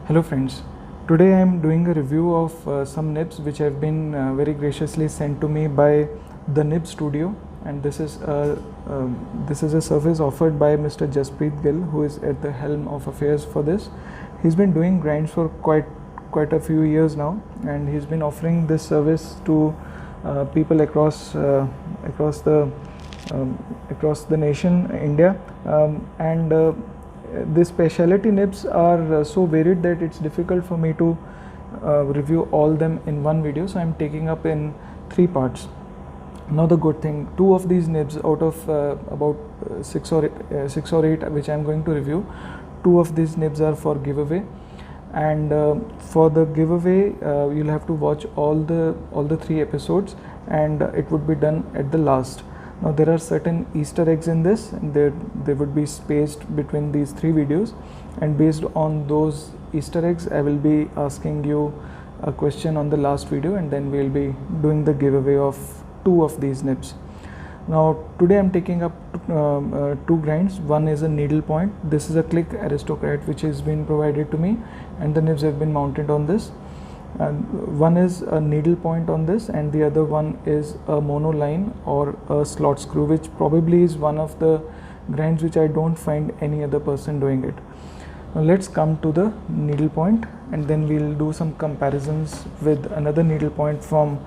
Hello friends, today I am doing a review of some nibs which have been very graciously sent to me by the Nib Studio, and this is a service offered by Mr. Jaspreet Gill, who is at the helm of affairs for this. He's been doing grinds for quite a few years now, and he's been offering this service to people across the nation, India, and these specialty nibs are so varied that it's difficult for me to review all them in one video, so I'm taking up in 3 parts. Now the good thing, 2 of these nibs out of about 6 or 8 which I'm going to review, 2 of these nibs are for giveaway, and for the giveaway you'll have to watch all the 3 episodes, and it would be done at the last. Now there are certain Easter eggs in this, and they would be spaced between these 3 videos, and based on those Easter eggs I will be asking you a question on the last video, and then we'll be doing the giveaway of 2 of these nibs. Now today I'm taking up 2 grinds. One is a needle point. This is a Click Aristocrat which has been provided to me, and the nibs have been mounted on this. And one is a needle point on this, and the other one is a monoline or a slot screw, which probably is one of the grinds which I don't find any other person doing it. Now let's come to the needle point, and then we'll do some comparisons with another needle point from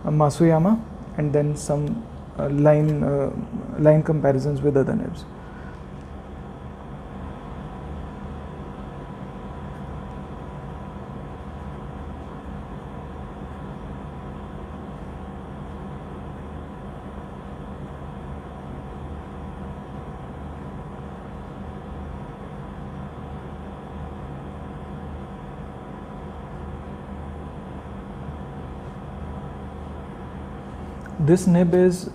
Masuyama, and then some line comparisons with other nibs. This nib is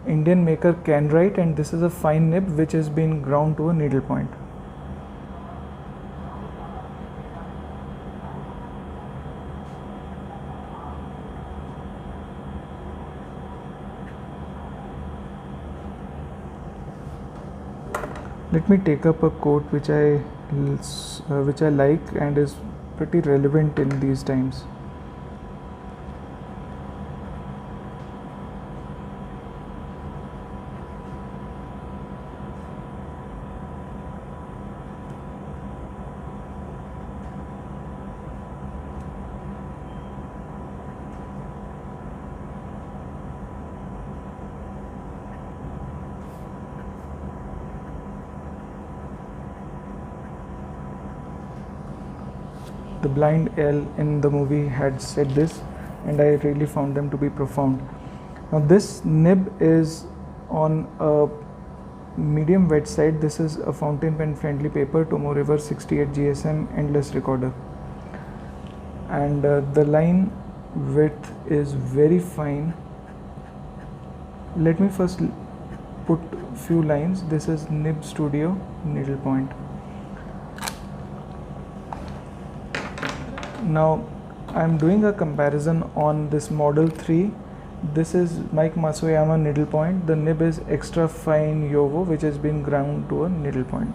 Indian maker Canrite, and this is a fine nib which has been ground to a needle point. Let me take up a quote which I like and is pretty relevant in these times. The blind L in the movie had said this, and I really found them to be profound. Now this nib is on a medium wet side. This is a fountain pen friendly paper, Tomo River 68 GSM endless recorder, and the line width is very fine. Let me first put few lines. This is Nib Studio needle point. Now I'm doing a comparison on this model 3. This is Mike Masuyama needle point. The nib is extra fine Yovo, which has been ground to a needle point.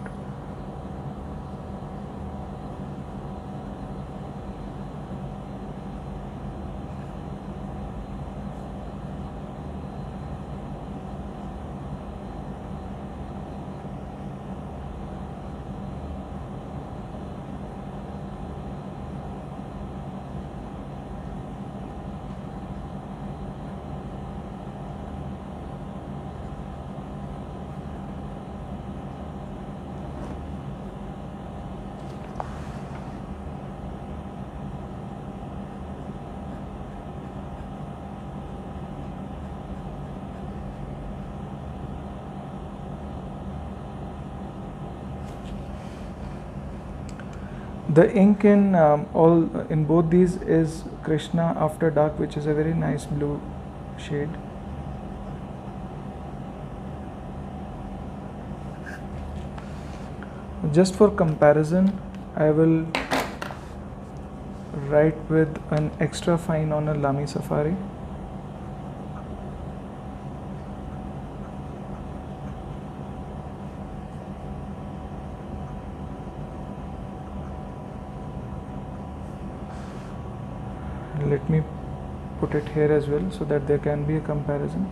The ink in both these is Krishna After Dark, which is a very nice blue shade. Just for comparison, I will write with an extra fine on a Lamy Safari. let me put it here as well so that there can be a comparison.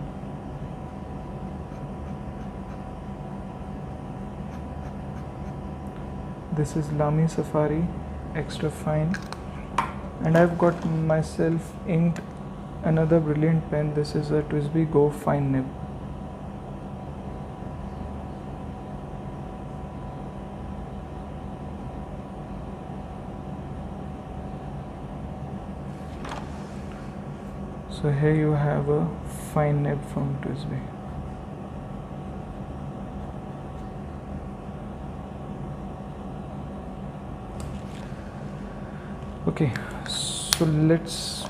This is Lamy Safari extra fine, and I've got myself inked another brilliant pen. This is a TWSBI Go Fine Nib. So here you have a fine nib from TWSBI. Okay, so let's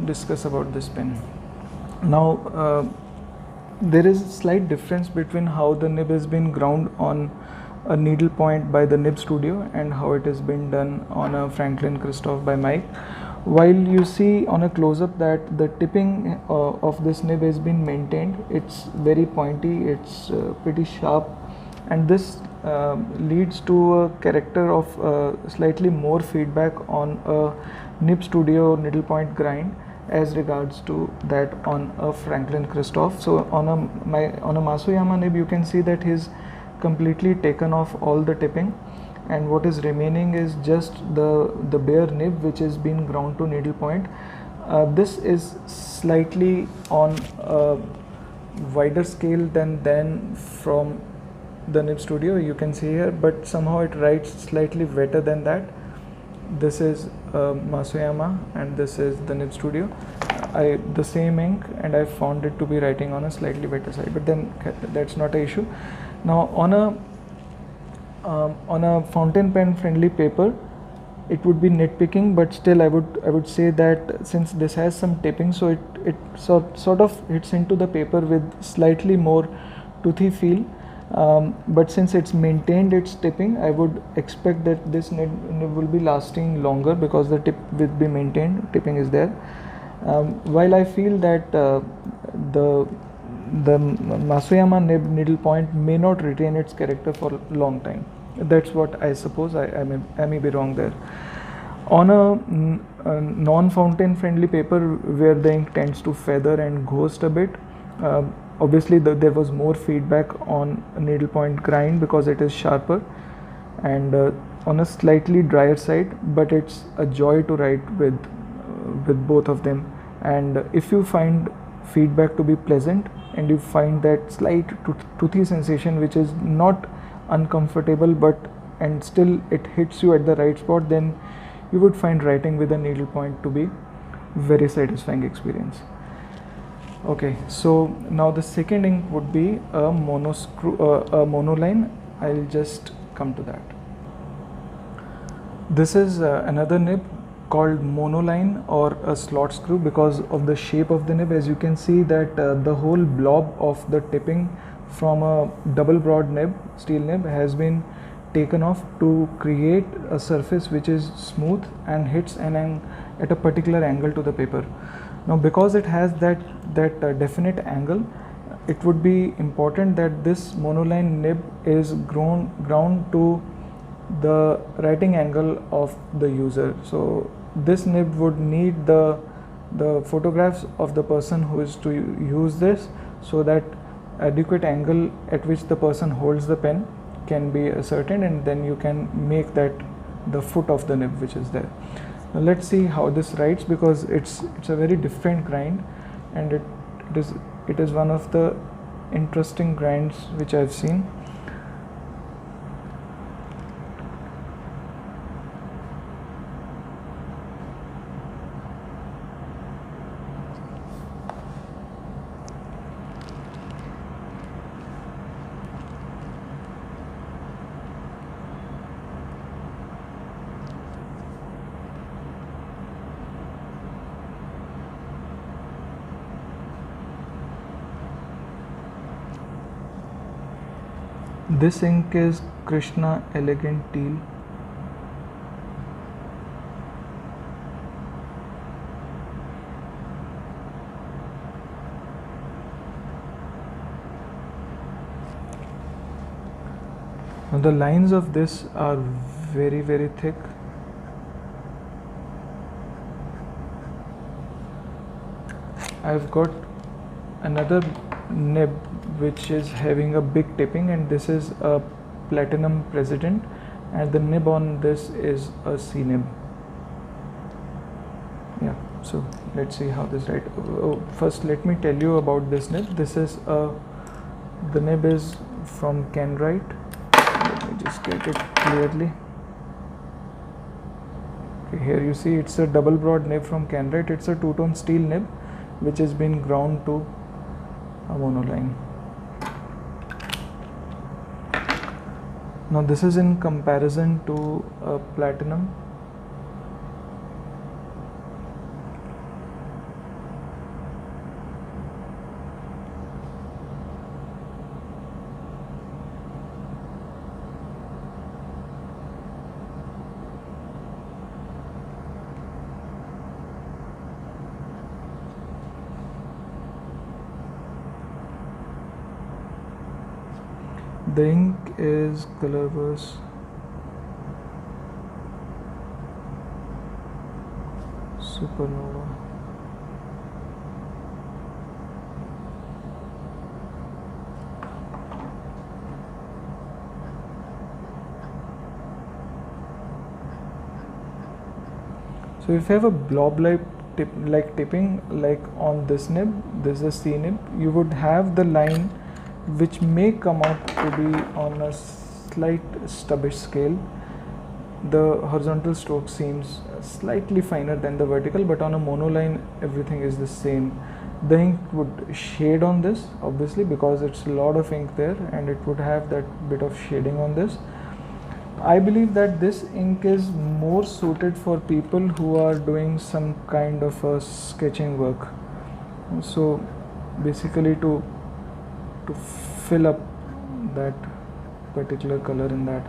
discuss about this pen. Now there is a slight difference between how the nib has been ground on a needle point by the Nib Studio and how it has been done on a Franklin Christoph by Mike. While you see on a close-up that the tipping of this nib has been maintained, it's very pointy, it's pretty sharp, and this leads to a character of slightly more feedback on a Nib Studio needlepoint grind as regards to that on a Franklin Christoph. So on a Masuyama nib, you can see that he's completely taken off all the tipping, and what is remaining is just the bare nib which is being ground to needlepoint. This is slightly on a wider scale than from the Nib Studio, you can see here, but somehow it writes slightly wetter than that. This is Masuyama and this is the Nib Studio. The same ink, and I found it to be writing on a slightly wetter side, but then that's not an issue. Now on a fountain pen friendly paper, it would be nitpicking, but still I would say that since this has some tipping, so it sort of hits into the paper with slightly more toothy feel. But since it's maintained its tipping, I would expect that this nib will be lasting longer because the tip will be maintained, tipping is there. While I feel that the Masuyama nib needlepoint may not retain its character for a long time. That's what I suppose. I may be wrong there. On a non-fountain friendly paper where the ink tends to feather and ghost a bit, obviously there was more feedback on a needlepoint grind because it is sharper, and on a slightly drier side, but it's a joy to write with both of them. And if you find feedback to be pleasant and you find that slight toothy sensation which is not uncomfortable and still it hits you at the right spot, then you would find writing with a needlepoint to be very satisfying experience. Okay, so now the second ink would be a monoline. I'll just come to that. This is another nib called monoline or a slot screw because of the shape of the nib. As you can see that the whole blob of the tipping from a double broad nib, steel nib, has been taken off to create a surface which is smooth and hits at a particular angle to the paper. Now because it has that definite angle, it would be important that this monoline nib is ground to the writing angle of the user. So this nib would need the photographs of the person who is to use this, so that adequate angle at which the person holds the pen can be ascertained, and then you can make that the foot of the nib which is there. Now let's see how this writes, because it's a very different grind, and it is one of the interesting grinds which I've seen. This ink is Krishna Elegant Teal. Now the lines of this are very, very thick. I've got another nib which is having a big tipping, and this is a platinum President, and the nib on this is a C nib. Yeah, so let's see how this right. First let me tell you about this nib. This is the nib is from Kenwright. Let me just get it clearly. Okay, here you see it's a double broad nib from Kenwright. It's a two-tone steel nib which has been ground to a monoline. Now this is in comparison to a platinum. The ink is Colorverse Supernova. So if you have a blob like tipping like on this nib, this is a C nib, you would have the line which may come out to be on a slight stubbish scale. The horizontal stroke seems slightly finer than the vertical, but on a monoline everything is the same. The ink would shade on this obviously because it's a lot of ink there, and it would have that bit of shading on this. I believe that this ink is more suited for people who are doing some kind of a sketching work. So basically to fill up that particular color in that,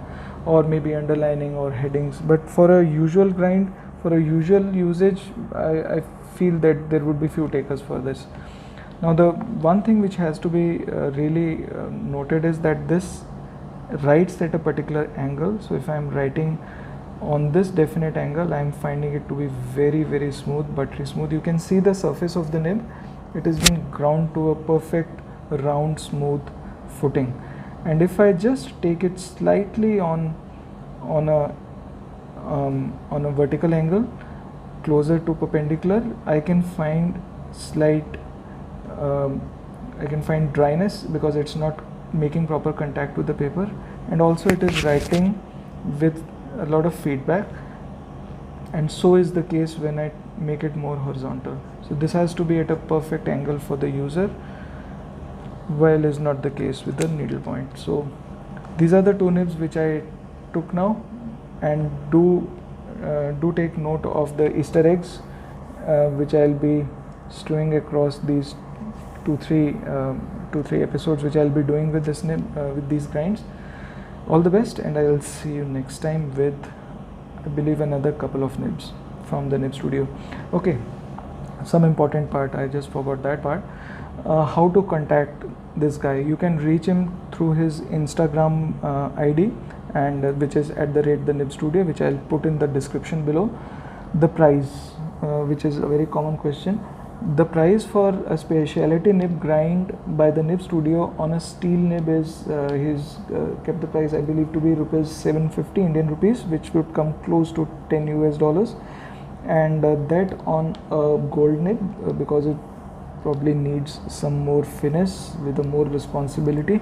or maybe underlining or headings. But for a usual grind, for a usual usage, I feel that there would be few takers for this. Now the one thing which has to be really noted is that this writes at a particular angle. So if I am writing on this definite angle, I am finding it to be very smooth, buttery smooth. You can see the surface of the nib. It is being ground to a perfect round smooth footing, and if I just take it slightly on a vertical angle closer to perpendicular, I can find I can find dryness because it's not making proper contact with the paper, and also it is writing with a lot of feedback, and so is the case when I make it more horizontal. So this has to be at a perfect angle for the user, while is not the case with the needle point. So these are the two nibs which I took now, and do take note of the Easter eggs which I'll be strewing across these two three episodes which I'll be doing with this nib with these grinds. All the best, and I will see you next time with, I believe, another couple of nibs from the Nib Studio. Okay, some important part, I just forgot that part. How to contact this guy? You can reach him through his Instagram ID, and which is @the Nib Studio, which I'll put in the description below. The price, which is a very common question. The price for a specialty nib grind by the Nib Studio on a steel nib is he's kept the price, I believe, to be ₹750 Indian rupees, which would come close to $10 US, and that on a gold nib because it probably needs some more finesse with a more responsibility,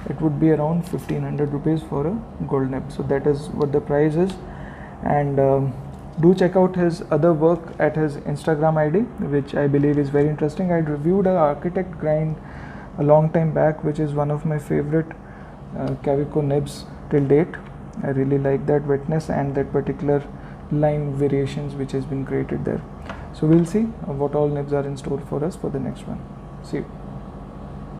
it would be around 1500 rupees for a gold nib. So that is what the price is, and do check out his other work at his Instagram ID, which I believe is very interesting. I reviewed an Architect grind a long time back, which is one of my favorite Kaweco nibs till date. I really like that wetness and that particular line variations which has been created there. So we'll see what all nibs are in store for us for the next one. See you.